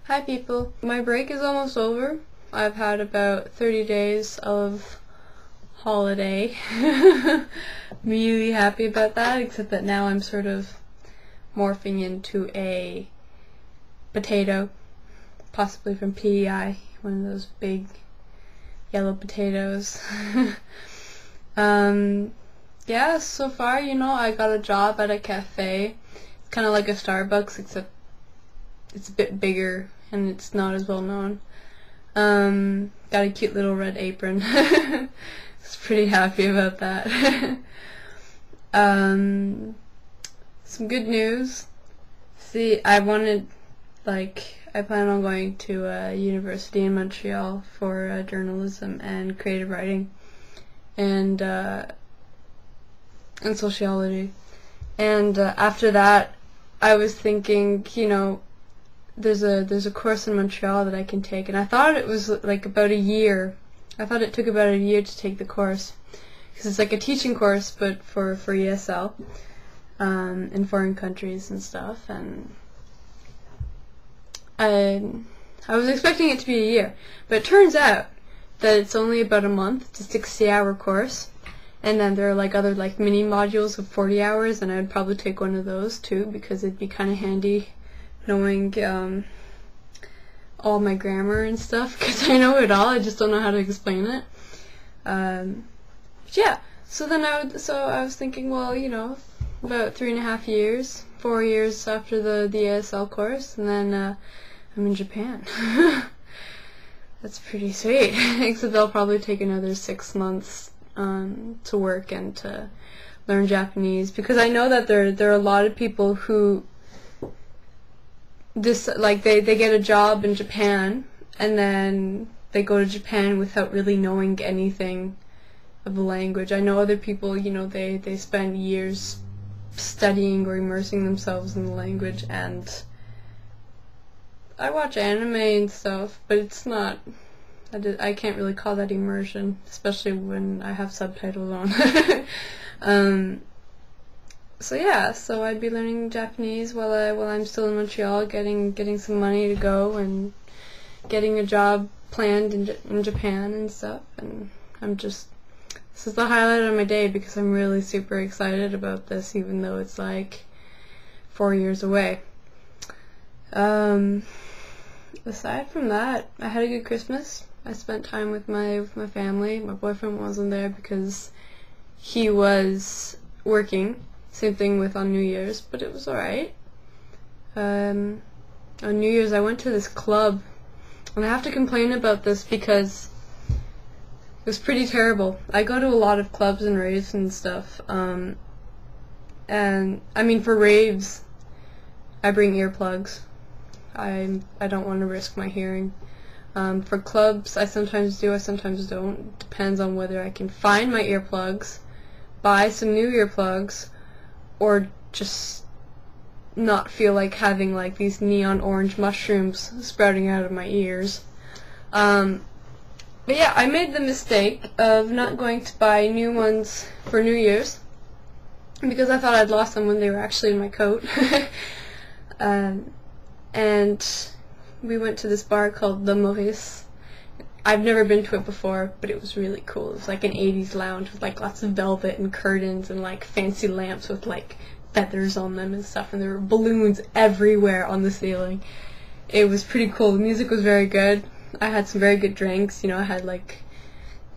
Hi people. My break is almost over. I've had about 30 days of holiday. Really happy about that, except that now I'm sort of morphing into a potato, possibly from PEI, one of those big yellow potatoes. Yeah, so far, I got a job at a cafe. It's kind of like a Starbucks, except it's a bit bigger and it's not as well known. Got a cute little red apron. I was pretty happy about that. Some good news. See, I plan on going to a university in Montreal for journalism and creative writing and sociology. And after that, I was thinking, there's a course in Montreal that I can take, and I thought it was like about a year. I thought it took about a year to take the course, because it's like a teaching course, but for ESL, in foreign countries and stuff. And I was expecting it to be a year, but it turns out that it's only about a month. It's a 60-hour course, and then there are other mini modules of 40 hours, and I'd probably take one of those too, because it'd be kind of handy knowing all my grammar and stuff, because I know it all, I just don't know how to explain it. Yeah, so I was thinking, well, about 3.5 years, 4 years after the ESL course, and then I'm in Japan. That's pretty sweet. Except they'll probably take another 6 months to work and to learn Japanese, because I know that there are a lot of people who they get a job in Japan and then they go to Japan without really knowing anything of the language. I know other people, they spend years studying or immersing themselves in the language, and I watch anime and stuff, but it's not, I can't really call that immersion, especially when I have subtitles on. So I'd be learning Japanese while I'm still in Montreal, getting some money to go and getting a job planned in Japan and stuff. And this is the highlight of my day, because I'm really super excited about this, even though it's 4 years away. Aside from that, I had a good Christmas. I spent time with my family. My boyfriend wasn't there because he was working. Same thing with on New Year's, but it was alright. On New Year's I went to this club, and I have to complain about this because it was pretty terrible. I go to a lot of clubs and raves and stuff, and I mean, for raves I bring earplugs. I don't want to risk my hearing. For clubs, I sometimes do, I sometimes don't. Depends on whether I can find my earplugs, buy some new earplugs, or just not feel like having these neon orange mushrooms sprouting out of my ears. But yeah, I made the mistake of not going to buy new ones for New Year's, because I thought I'd lost them when they were actually in my coat. And we went to this bar called the Maurice. I've never been to it before, but it was really cool. It was like an 80s lounge with lots of velvet and curtains and fancy lamps with feathers on them and stuff, and there were balloons everywhere on the ceiling. It was pretty cool. The music was very good. I had some very good drinks. I had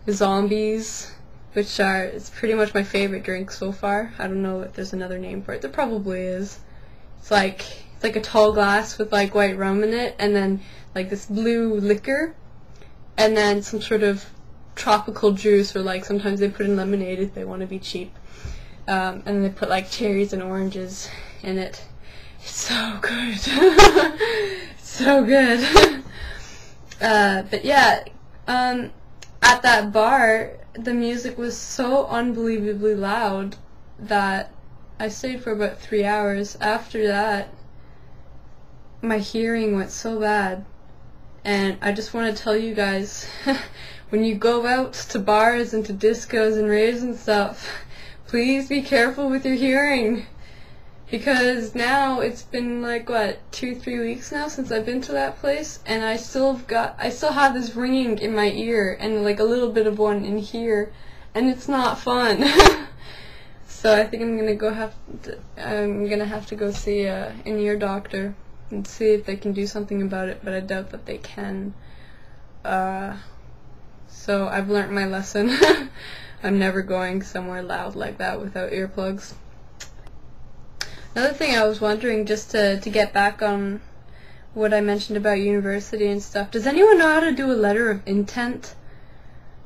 zombies, which it's pretty much my favorite drink so far. I don't know if there's another name for it. There probably is. It's like a tall glass with white rum in it, and then this blue liquor, and then some sort of tropical juice, or sometimes they put in lemonade if they want to be cheap. And then they put cherries and oranges in it. It's so good. It's so good. But yeah, at that bar, the music was so unbelievably loud that I stayed for about 3 hours. After that, my hearing went so bad, and I just want to tell you guys, when you go out to bars and to discos and raves and stuff, please be careful with your hearing. because now it's been like, what, 2-3 weeks now since I've been to that place, and I still have this ringing in my ear and like a little bit of one in here, and it's not fun. So I think I'm gonna have to go see an ear doctor and see if they can do something about it, but I doubt that they can. So I've learnt my lesson. I'm never going somewhere loud like that without earplugs. Another thing I was wondering, just to get back on what I mentioned about university and stuff, does anyone know how to do a letter of intent?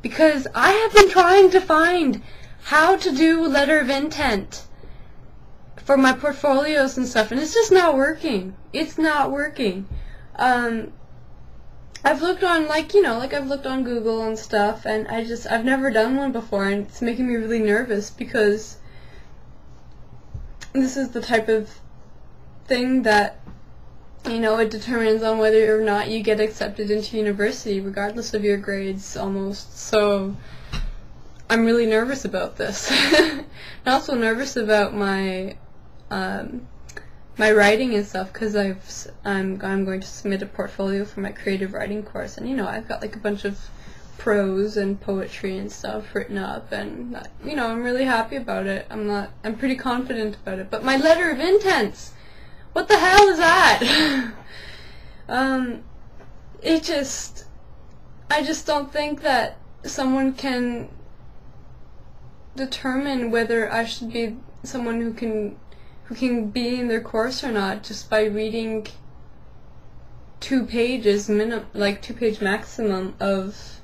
Because I have been trying to find how to do a letter of intent for my portfolios and stuff, and it's just not working. It's not working. I've looked on, I've looked on Google and stuff, and I've never done one before, and it's making me really nervous, because this is the type of thing that, it determines on whether or not you get accepted into university, regardless of your grades, almost. So I'm really nervous about this. I'm also nervous about my my writing and stuff, because I'm going to submit a portfolio for my creative writing course, and I've got like a bunch of prose and poetry and stuff written up, and I'm really happy about it. I'm pretty confident about it. But my letter of intents, what the hell is that? I just don't think that someone can determine whether I should be someone who can be in their course or not just by reading 2 pages 2-page maximum of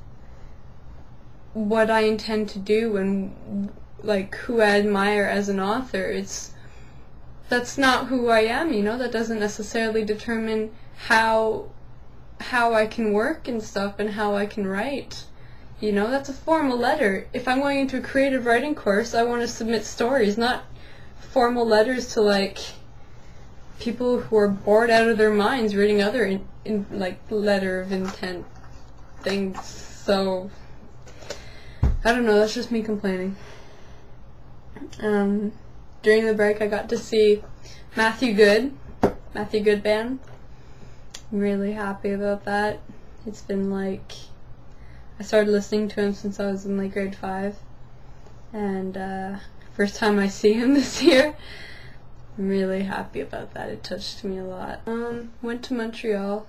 what I intend to do and who I admire as an author. That's not who I am, that doesn't necessarily determine how I can work and stuff and how I can write. That's a formal letter. If I'm going into a creative writing course, I want to submit stories, not formal letters to people who are bored out of their minds reading other letter of intent things. So I don't know, that's just me complaining. During the break I got to see Matthew Good Band. I'm really happy about that. It's been I started listening to him since I was in grade 5, and first time I see him this year. I'm really happy about that. It touched me a lot. Went to Montreal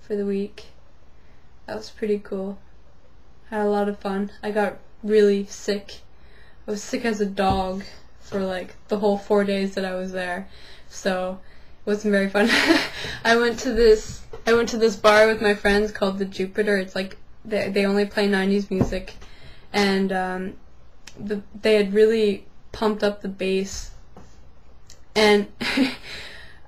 for the week. That was pretty cool. Had a lot of fun. I got really sick. I was sick as a dog for the whole 4 days that I was there. So it wasn't very fun. I went to this bar with my friends called the Jupiter. It's they only play 90s music, and they had really pumped up the bass, and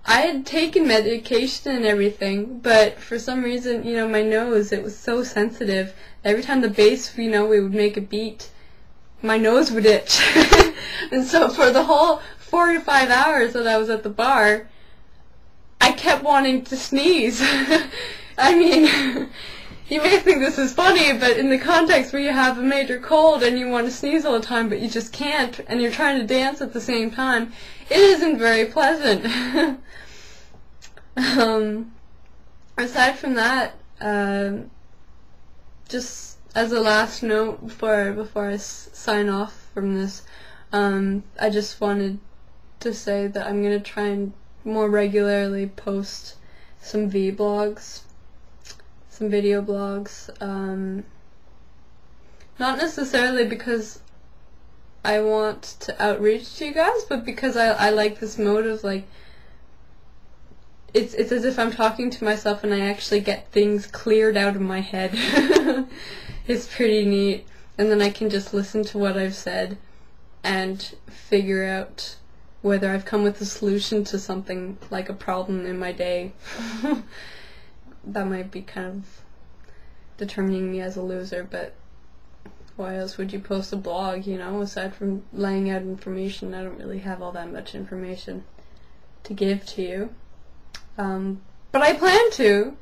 I had taken medication and everything, but for some reason, my nose, it was so sensitive. Every time the bass, we would make a beat, my nose would itch. And so for the whole 4 to 5 hours that I was at the bar, I kept wanting to sneeze. I mean, you may think this is funny, but in the context where you have a major cold and you want to sneeze all the time, but you just can't, and you're trying to dance at the same time, it isn't very pleasant. Aside from that, just as a last note before I sign off from this, I just wanted to say that I'm going to try and more regularly post some vlogs. Some video blogs, not necessarily because I want to outreach to you guys, but because I like this mode of it's as if I'm talking to myself and I actually get things cleared out of my head. It's pretty neat, and then I can just listen to what I've said and figure out whether I've come with a solution to something, like a problem in my day. That might be kind of determining me as a loser, but why else would you post a blog, aside from laying out information? I don't really have all that much information to give to you. But I plan to,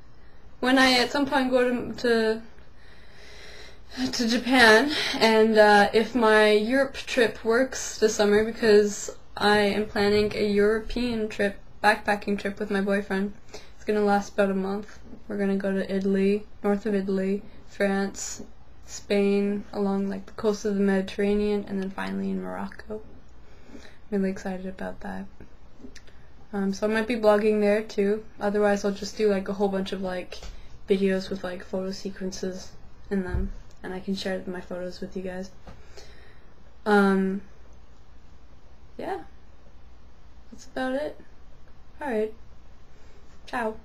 when I at some point go to Japan, and if my Europe trip works this summer, because I am planning a European trip, backpacking trip with my boyfriend. It's gonna last about a month. We're gonna go to Italy, north of Italy, France, Spain, along like the coast of the Mediterranean, and then finally in Morocco. Really excited about that. So I might be blogging there too. Otherwise I'll just do like a whole bunch of like videos with like photo sequences in them, and I can share my photos with you guys. Yeah, that's about it. Alright, ciao.